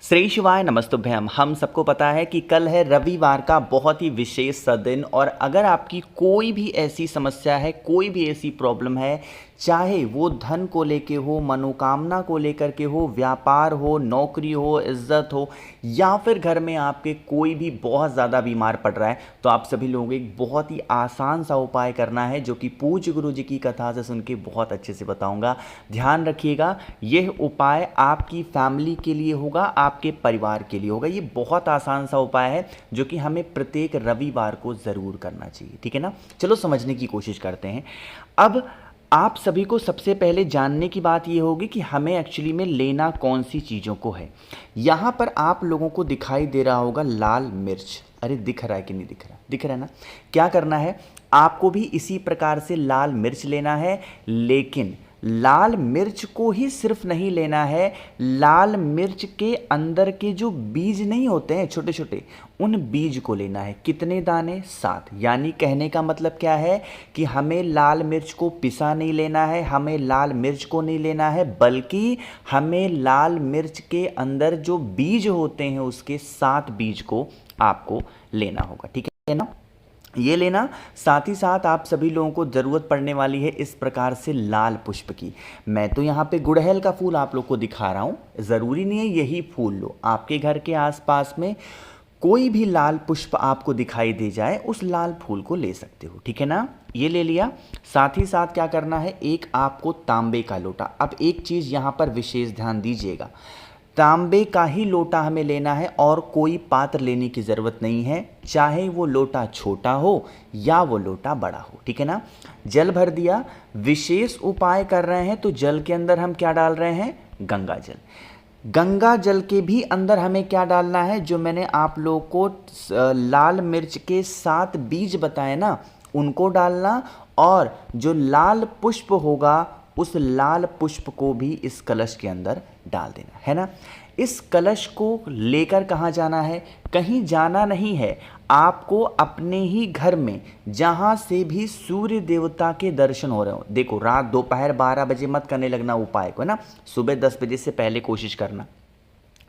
श्री शिवाय नमस्तुभ्यम। हम सबको पता है कि कल है रविवार का बहुत ही विशेष सा दिन, और अगर आपकी कोई भी ऐसी समस्या है, कोई भी ऐसी प्रॉब्लम है, चाहे वो धन को लेके हो, मनोकामना को लेकर के हो, व्यापार हो, नौकरी हो, इज्जत हो, या फिर घर में आपके कोई भी बहुत ज़्यादा बीमार पड़ रहा है, तो आप सभी लोगों को एक बहुत ही आसान सा उपाय करना है, जो कि पूज्य गुरु जी की कथा से सुन के बहुत अच्छे से बताऊंगा। ध्यान रखिएगा, यह उपाय आपकी फैमिली के लिए होगा, आपके परिवार के लिए होगा। ये बहुत आसान सा उपाय है जो कि हमें प्रत्येक रविवार को ज़रूर करना चाहिए, ठीक है ना। चलो समझने की कोशिश करते हैं। अब आप सभी को सबसे पहले जानने की बात ये होगी कि हमें एक्चुअली में लेना कौन सी चीज़ों को है। यहाँ पर आप लोगों को दिखाई दे रहा होगा लाल मिर्च। अरे दिख रहा है कि नहीं दिख रहा? दिख रहा है ना। क्या करना है, आपको भी इसी प्रकार से लाल मिर्च लेना है, लेकिन लाल मिर्च को ही सिर्फ नहीं लेना है, लाल मिर्च के अंदर के जो बीज नहीं होते हैं छोटे छोटे, उन बीज को लेना है। कितने दाने? 7। यानी कहने का मतलब क्या है कि हमें लाल मिर्च को पिसा नहीं लेना है, हमें लाल मिर्च को नहीं लेना है, बल्कि हमें लाल मिर्च के अंदर जो बीज होते हैं उसके 7 बीज को आपको लेना होगा, ठीक है ना। ये लेना। साथ ही साथ आप सभी लोगों को ज़रूरत पड़ने वाली है इस प्रकार से लाल पुष्प की। मैं तो यहाँ पे गुड़हल का फूल आप लोग को दिखा रहा हूँ, ज़रूरी नहीं है यही फूल लो। आपके घर के आसपास में कोई भी लाल पुष्प आपको दिखाई दे जाए, उस लाल फूल को ले सकते हो, ठीक है ना। ये ले लिया। साथ ही साथ क्या करना है, एक आपको तांबे का लोटा। अब एक चीज़ यहाँ पर विशेष ध्यान दीजिएगा, तांबे का ही लोटा हमें लेना है और कोई पात्र लेने की ज़रूरत नहीं है, चाहे वो लोटा छोटा हो या वो लोटा बड़ा हो, ठीक है ना। जल भर दिया। विशेष उपाय कर रहे हैं तो जल के अंदर हम क्या डाल रहे हैं? गंगा जल। गंगा जल के भी अंदर हमें क्या डालना है, जो मैंने आप लोगों को लाल मिर्च के 7 बीज बताए ना, उनको डालना, और जो लाल पुष्प होगा उस लाल पुष्प को भी इस कलश के अंदर डाल देना है ना। इस कलश को लेकर कहाँ जाना है? कहीं जाना नहीं है, आपको अपने ही घर में जहाँ से भी सूर्य देवता के दर्शन हो रहे हो। देखो, रात दोपहर 12 बजे मत करने लगना उपाय को, है ना। सुबह 10 बजे से पहले कोशिश करना,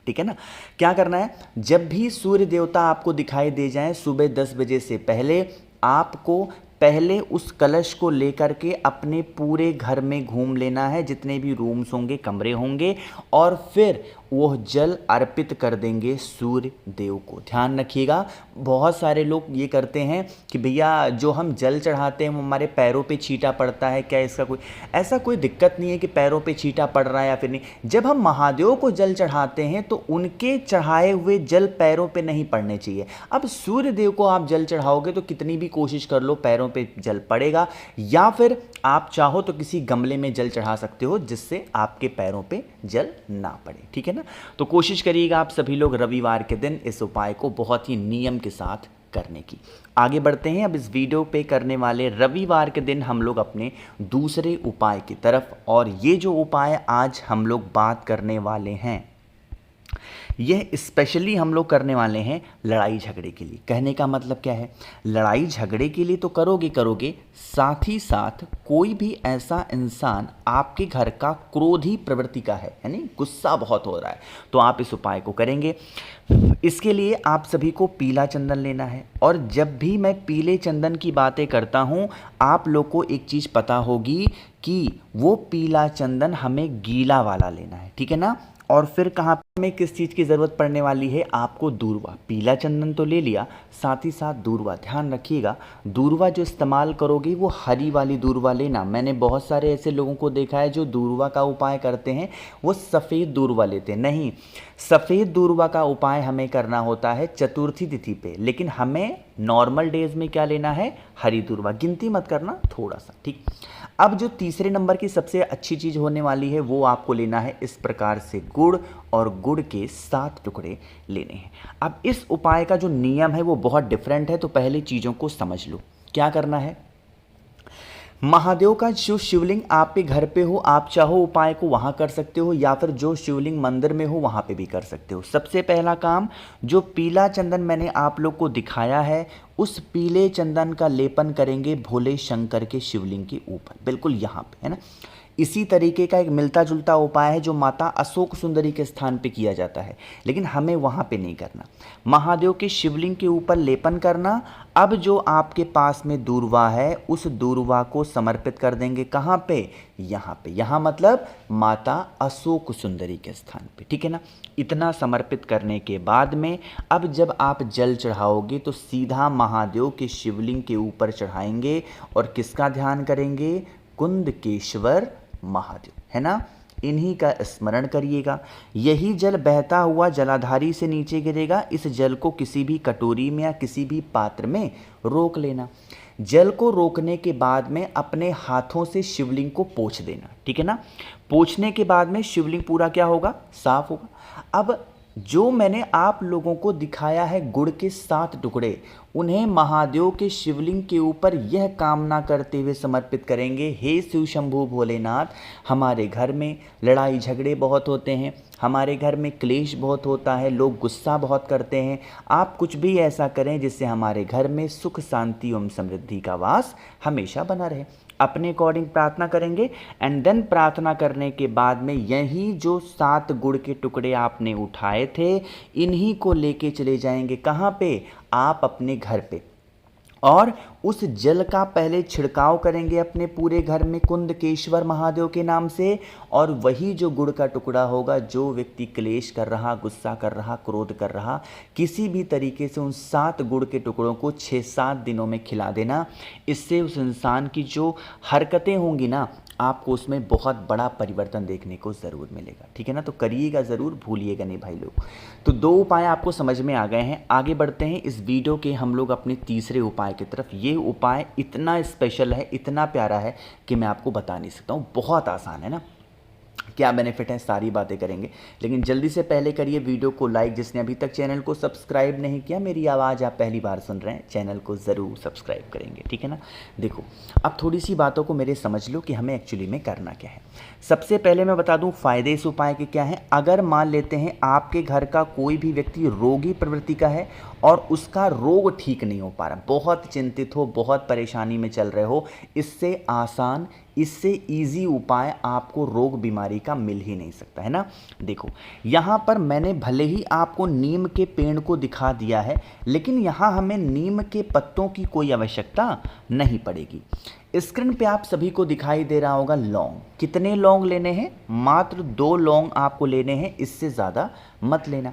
ठीक है ना। क्या करना है, जब भी सूर्य देवता आपको दिखाई दे जाएं सुबह 10 बजे से पहले, आपको पहले उस कलश को लेकर के अपने पूरे घर में घूम लेना है, जितने भी रूम्स होंगे, कमरे होंगे, और फिर वह जल अर्पित कर देंगे सूर्य देव को। ध्यान रखिएगा, बहुत सारे लोग ये करते हैं कि भैया जो हम जल चढ़ाते हैं वो हमारे पैरों पे छींटा पड़ता है, क्या इसका कोई ऐसा कोई दिक्कत नहीं है कि पैरों पे छींटा पड़ रहा है या फिर नहीं। जब हम महादेव को जल चढ़ाते हैं तो उनके चढ़ाए हुए जल पैरों पे नहीं पड़ने चाहिए। अब सूर्य देव को आप जल चढ़ाओगे तो कितनी भी कोशिश कर लो पैरों पे जल पड़ेगा, या फिर आप चाहो तो किसी गमले में जल चढ़ा सकते हो जिससे आपके पैरों पे जल ना पड़े, ठीक है ना। तो कोशिश करिएगा आप सभी लोग रविवार के दिन इस उपाय को बहुत ही नियम के साथ करने की। आगे बढ़ते हैं। अब इस वीडियो पे करने वाले रविवार के दिन हम लोग अपने दूसरे उपाय की तरफ, और ये जो उपाय आज हम लोग बात करने वाले हैं, यह स्पेशली हम लोग करने वाले हैं लड़ाई झगड़े के लिए। कहने का मतलब क्या है, लड़ाई झगड़े के लिए तो करोगे, साथ ही साथ कोई भी ऐसा इंसान आपके घर का क्रोधी प्रवृत्ति का है, यानी गुस्सा बहुत हो रहा है, तो आप इस उपाय को करेंगे। इसके लिए आप सभी को पीला चंदन लेना है, और जब भी मैं पीले चंदन की बातें करता हूँ, आप लोग को एक चीज़ पता होगी कि वो पीला चंदन हमें गीला वाला लेना है, ठीक है ना। और फिर कहाँ में किस चीज़ की ज़रूरत पड़ने वाली है आपको? दूर्वा। पीला चंदन तो ले लिया, साथ ही साथ दूर्वा। ध्यान रखिएगा, दूर्वा जो इस्तेमाल करोगे वो हरी वाली दूर्वा लेना। मैंने बहुत सारे ऐसे लोगों को देखा है जो दूर्वा का उपाय करते हैं वो सफ़ेद दूर्वा लेते हैं। नहीं, सफ़ेद दूर्वा का उपाय हमें करना होता है चतुर्थी तिथि पे, लेकिन हमें नॉर्मल डेज में क्या लेना है? हरी दूर्वा। गिनती मत करना, थोड़ा सा, ठीक। अब जो तीसरे नंबर की सबसे अच्छी चीज़ होने वाली है वो आपको लेना है इस प्रकार से गुड़, और गुड़ के 7 टुकड़े लेने हैं। अब इस उपाय का जो नियम है वो बहुत डिफरेंट है, तो पहले चीज़ों को समझ लो। क्या करना है, महादेव का जो शिवलिंग आपके घर पे हो, आप चाहो उपाय को वहाँ कर सकते हो, या फिर जो शिवलिंग मंदिर में हो वहाँ पे भी कर सकते हो। सबसे पहला काम, जो पीला चंदन मैंने आप लोग को दिखाया है, उस पीले चंदन का लेपन करेंगे भोले शंकर के शिवलिंग के ऊपर, बिल्कुल यहाँ पे, है ना। इसी तरीके का एक मिलता जुलता उपाय है जो माता अशोक सुंदरी के स्थान पे किया जाता है, लेकिन हमें वहाँ पे नहीं करना। महादेव के शिवलिंग के ऊपर लेपन करना। अब जो आपके पास में दूर्वा है उस दूर्वा को समर्पित कर देंगे कहाँ पे, यहाँ पे। यहाँ मतलब माता अशोक सुंदरी के स्थान पे, ठीक है ना। इतना समर्पित करने के बाद में अब जब आप जल चढ़ाओगे तो सीधा महादेव के शिवलिंग के ऊपर चढ़ाएंगे और किसका ध्यान करेंगे, कुंदकेश्वर महादेव, है ना। इन्हीं का स्मरण करिएगा। यही जल बहता हुआ जलाधारी से नीचे गिरेगा। इस जल को किसी भी कटोरी में या किसी भी पात्र में रोक लेना। जल को रोकने के बाद में अपने हाथों से शिवलिंग को पोंछ देना, ठीक है ना। पोंछने के बाद में शिवलिंग पूरा क्या होगा, साफ होगा। अब जो मैंने आप लोगों को दिखाया है गुड़ के 7 टुकड़े, उन्हें महादेव के शिवलिंग के ऊपर यह कामना करते हुए समर्पित करेंगे, हे शिव शंभु भोलेनाथ, हमारे घर में लड़ाई झगड़े बहुत होते हैं, हमारे घर में क्लेश बहुत होता है, लोग गुस्सा बहुत करते हैं। आप कुछ भी ऐसा करें जिससे हमारे घर में सुख शांति एवं समृद्धि का वास हमेशा बना रहे। अपने अकॉर्डिंग प्रार्थना करेंगे एंड देन प्रार्थना करने के बाद में यही जो 7 गुड़ के टुकड़े आपने उठाए थे, इन्हीं को लेके चले जाएंगे कहाँ पे, आप अपने घर पे, और उस जल का पहले छिड़काव करेंगे अपने पूरे घर में कुंदकेश्वर महादेव के नाम से। और वही जो गुड़ का टुकड़ा होगा, जो व्यक्ति क्लेश कर रहा, गुस्सा कर रहा, क्रोध कर रहा, किसी भी तरीके से उन 7 गुड़ के टुकड़ों को 6-7 दिनों में खिला देना। इससे उस इंसान की जो हरकतें होंगी ना, आपको उसमें बहुत बड़ा परिवर्तन देखने को ज़रूर मिलेगा, ठीक है ना। तो करिएगा ज़रूर, भूलिएगा नहीं भाई लोग। तो 2 उपाय आपको समझ में आ गए हैं। आगे बढ़ते हैं इस वीडियो के हम लोग अपने तीसरे उपाय की तरफ। ये उपाय इतना स्पेशल है, इतना प्यारा है कि मैं आपको बता नहीं सकता हूँ। बहुत आसान है ना, क्या बेनिफिट है, सारी बातें करेंगे। लेकिन जल्दी से पहले करिए वीडियो को लाइक। जिसने अभी तक चैनल को सब्सक्राइब नहीं किया, मेरी आवाज़ आप पहली बार सुन रहे हैं, चैनल को ज़रूर सब्सक्राइब करेंगे, ठीक है ना। देखो, अब थोड़ी सी बातों को मेरे समझ लो कि हमें एक्चुअली में करना क्या है। सबसे पहले मैं बता दूं फ़ायदे इस उपाय के क्या हैं। अगर मान लेते हैं आपके घर का कोई भी व्यक्ति रोगी प्रवृत्ति का है और उसका रोग ठीक नहीं हो पा रहा, बहुत चिंतित हो, बहुत परेशानी में चल रहे हो, इससे आसान, इससे इजी उपाय आपको रोग बीमारी का मिल ही नहीं सकता, है ना। देखो, यहाँ पर मैंने भले ही आपको नीम के पेड़ को दिखा दिया है, लेकिन यहाँ हमें नीम के पत्तों की कोई आवश्यकता नहीं पड़ेगी। स्क्रीन पे आप सभी को दिखाई दे रहा होगा लौंग। कितने लौंग लेने हैं, मात्र 2 लौंग आपको लेने हैं, इससे ज़्यादा मत लेना।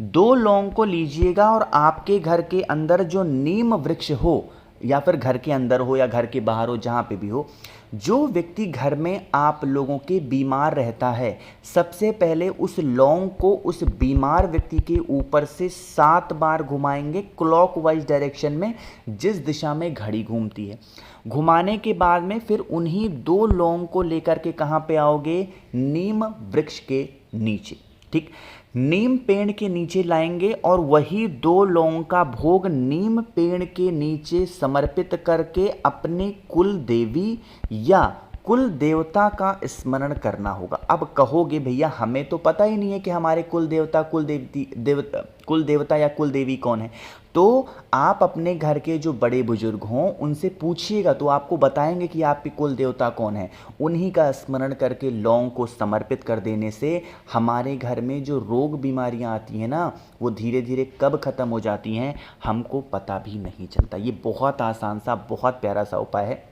2 लौंग को लीजिएगा और आपके घर के अंदर जो नीम वृक्ष हो, या फिर घर के अंदर हो या घर के बाहर हो, जहाँ पे भी हो, जो व्यक्ति घर में आप लोगों के बीमार रहता है, सबसे पहले उस लौंग को उस बीमार व्यक्ति के ऊपर से 7 बार घुमाएंगे क्लॉकवाइज डायरेक्शन में, जिस दिशा में घड़ी घूमती है। घुमाने के बाद में फिर उन्हीं 2 लौंग को लेकर के कहाँ पे आओगे, नीम वृक्ष के नीचे, ठीक। नीम पेड़ के नीचे लाएंगे और वही 2 लौंग का भोग नीम पेड़ के नीचे समर्पित करके अपने कुल देवी या कुल देवता का स्मरण करना होगा। अब कहोगे भैया हमें तो पता ही नहीं है कि हमारे कुल देवता, कुल देवता या कुल देवी कौन है। तो आप अपने घर के जो बड़े बुजुर्ग हों उनसे पूछिएगा, तो आपको बताएंगे कि आपके कुल देवता कौन है। उन्हीं का स्मरण करके लौंग को समर्पित कर देने से हमारे घर में जो रोग बीमारियां आती हैं ना, वो धीरे धीरे कब ख़त्म हो जाती हैं हमको पता भी नहीं चलता। ये बहुत आसान सा, बहुत प्यारा सा उपाय है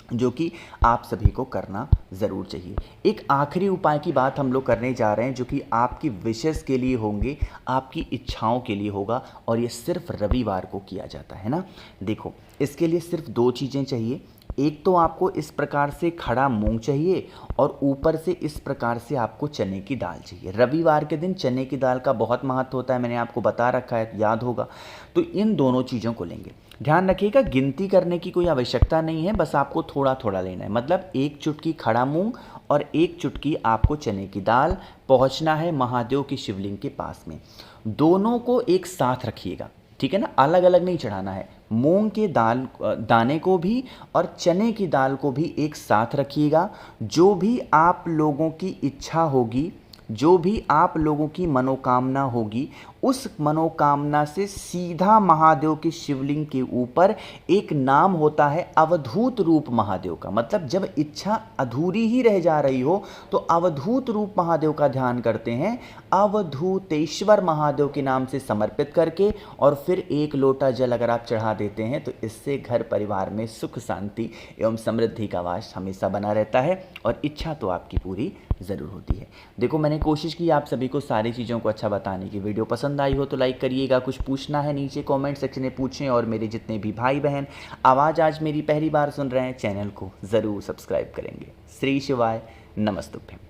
जो कि आप सभी को करना ज़रूर चाहिए। एक आखिरी उपाय की बात हम लोग करने जा रहे हैं, जो कि आपकी विशेष के लिए होंगे, आपकी इच्छाओं के लिए होगा, और ये सिर्फ रविवार को किया जाता है ना। देखो, इसके लिए सिर्फ 2 चीज़ें चाहिए। एक तो आपको इस प्रकार से खड़ा मूंग चाहिए और ऊपर से इस प्रकार से आपको चने की दाल चाहिए। रविवार के दिन चने की दाल का बहुत महत्व होता है, मैंने आपको बता रखा है, याद होगा। तो इन दोनों चीज़ों को लेंगे। ध्यान रखिएगा, गिनती करने की कोई आवश्यकता नहीं है, बस आपको थोड़ा थोड़ा लेना है। मतलब 1 चुटकी खड़ा मूंग और 1 चुटकी आपको चने की दाल। पहुंचना है महादेव की शिवलिंग के पास में। दोनों को एक साथ रखिएगा, ठीक है ना, अलग अलग नहीं चढ़ाना है। मूंग के दाने को भी और चने की दाल को भी एक साथ रखिएगा। जो भी आप लोगों की इच्छा होगी, जो भी आप लोगों की मनोकामना होगी, उस मनोकामना से सीधा महादेव के शिवलिंग के ऊपर एक नाम होता है अवधूत रूप महादेव का। मतलब जब इच्छा अधूरी ही रह जा रही हो तो अवधूत रूप महादेव का ध्यान करते हैं, अवधूतेश्वर महादेव के नाम से समर्पित करके, और फिर एक लोटा जल अगर आप चढ़ा देते हैं तो इससे घर परिवार में सुख शांति एवं समृद्धि का वास हमेशा बना रहता है और इच्छा तो आपकी पूरी ज़रूर होती है। देखो, मैंने कोशिश की आप सभी को सारी चीज़ों को अच्छा बताने की। वीडियो पसंद आई हो तो लाइक करिएगा, कुछ पूछना है नीचे कमेंट सेक्शन में पूछें, और मेरे जितने भी भाई बहन आवाज़ आज मेरी पहली बार सुन रहे हैं चैनल को ज़रूर सब्सक्राइब करेंगे। श्री शिवाय, नमस्तुभ्यम।